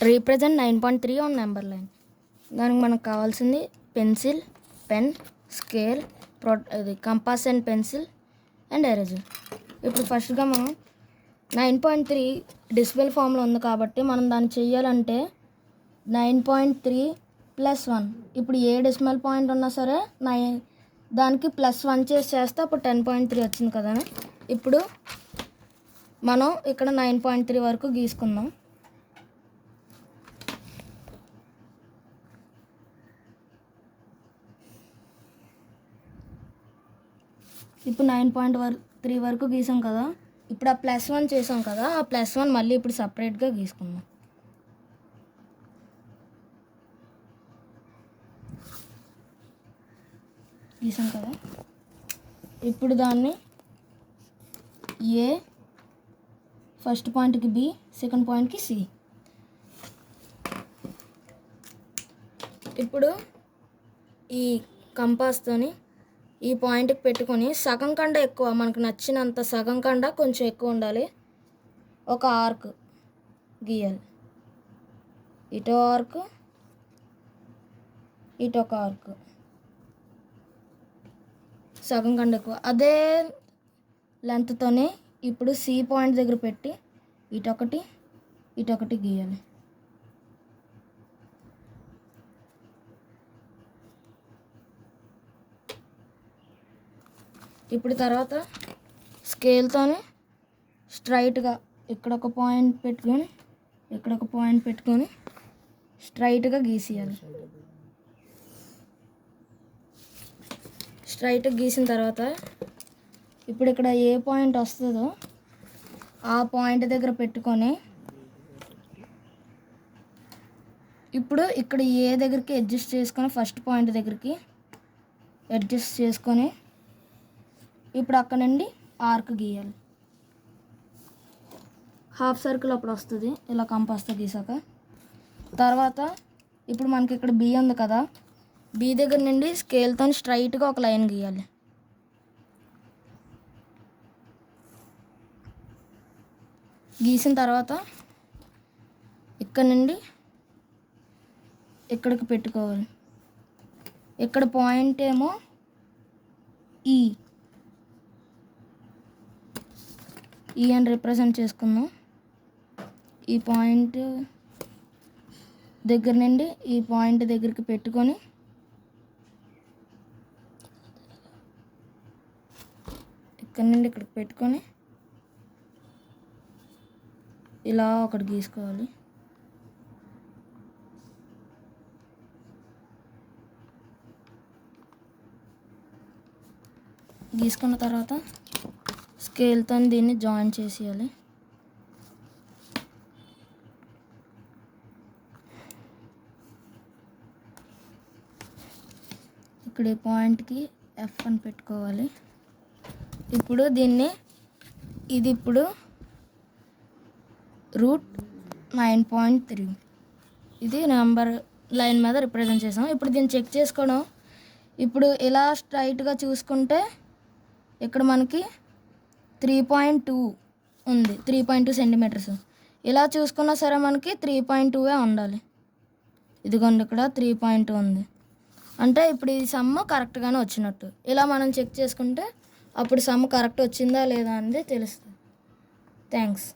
Represent 9.3 on number line. దానికి మనకు కావాల్సింది పెన్సిల్, పెన్, స్కేల్, ఇది compass and pencil and eraser. ఇప్పుడు ఫస్ట్గా మనం 9.3 డెసిబెల్ ఫామ్లో ఉంది కాబట్టి మనం దాన్ని చెయ్యాలంటే 9.3 + 1. ఇప్పుడు ఏ డెసిమల్ పాయింట్ ఉన్నా సరే దానికి +1 చేస్తే అప్పుడు 10.3 వచ్చింది కదా. ఇప్పుడు మనం ఇక్కడ 9.3 వరకు గీసుకుందాం. ఇప్పుడు 9.3 వరకు గీసాం కదా. ఇప్పుడు ఆ +1 చేసాం కదా, ఆ +1 మళ్ళీ ఇప్పుడు సపరేట్గా గీసుకుందాం. గీసాం కదా. ఇప్పుడు దాన్ని ఏ, ఫస్ట్ పాయింట్కి బి, సెకండ్ పాయింట్కి సి. ఇప్పుడు ఈ కంపాస్తోని ఈ పాయింట్కి పెట్టుకొని సగం కండ ఎక్కువ, మనకు నచ్చినంత సగం కండ కొంచెం ఎక్కువ ఉండాలి, ఒక ఆర్క్ గీయాలి. ఇటో ఆర్క్, ఇటొక ఆర్క్, సగం కండ ఎక్కువ. అదే లెంత్తోనే ఇప్పుడు సి పాయింట్ దగ్గర పెట్టి ఇటొకటి, ఇటొకటి గీయాలి. ఇప్పుడు తర్వాత స్కేల్తోనే స్ట్రైట్గా ఇక్కడ ఒక పాయింట్ పెట్టుకొని, ఇక్కడ ఒక పాయింట్ పెట్టుకొని స్ట్రైట్గా గీసేయాలి. స్ట్రైట్గా గీసిన తర్వాత ఇప్పుడు ఇక్కడ ఏ పాయింట్ వస్తుందో ఆ పాయింట్ దగ్గర పెట్టుకొని ఇప్పుడు ఇక్కడ ఏ దగ్గరికి అడ్జస్ట్ చేసుకొని ఫస్ట్ పాయింట్ దగ్గరికి అడ్జస్ట్ చేసుకొని ఇప్పుడు అక్కడ నుండి ఆర్క్ గీయాలి. హాఫ్ సర్కిల్ అప్పుడు వస్తుంది ఇలా కంపాస్తో గీసాక. తర్వాత ఇప్పుడు మనకి ఇక్కడ బి ఉంది కదా, బి దగ్గర నుండి స్కేల్తో స్ట్రైట్గా ఒక లైన్ గీయాలి. గీసిన తర్వాత ఇక్కడ నుండి ఇక్కడికి పెట్టుకోవాలి. ఇక్కడ పాయింట్ ఏమో ఈ అని రిప్రజెంట్ చేసుకుందాం. ఈ పాయింట్ దగ్గర నుండి ఈ పాయింట్ దగ్గరికి పెట్టుకొని ఇక్కడ నుండి ఇక్కడికి పెట్టుకొని ఇలా ఒకటి గీసుకోవాలి. గీసుకున్న తర్వాత స్కేల్తో దీన్ని జాయిన్ చేసేయాలి. ఇక్కడ ఈ పాయింట్కి F అని పెట్టుకోవాలి. ఇప్పుడు దీన్ని ఇది ఇప్పుడు √9.3 ఇది నెంబర్ లైన్ మీద రిప్రజెంట్ చేసాం. ఇప్పుడు దీన్ని చెక్ చేసుకోవడం. ఇప్పుడు ఇలా స్ట్రైట్గా చూసుకుంటే ఇక్కడ మనకి 3.2 ఉంది, 3.2 సెంటీమీటర్స్. ఇలా చూసుకున్నా సరే మనకి 3.2 ఉండాలి. ఇదిగోండి ఇక్కడ 3.2 ఉంది అంటే ఇప్పుడు ఈ సమ్ కరెక్ట్గానే వచ్చినట్టు. ఇలా మనం చెక్ చేసుకుంటే అప్పుడు సమ్ కరెక్ట్ వచ్చిందా లేదా అనేది తెలుస్తుంది. థ్యాంక్స్.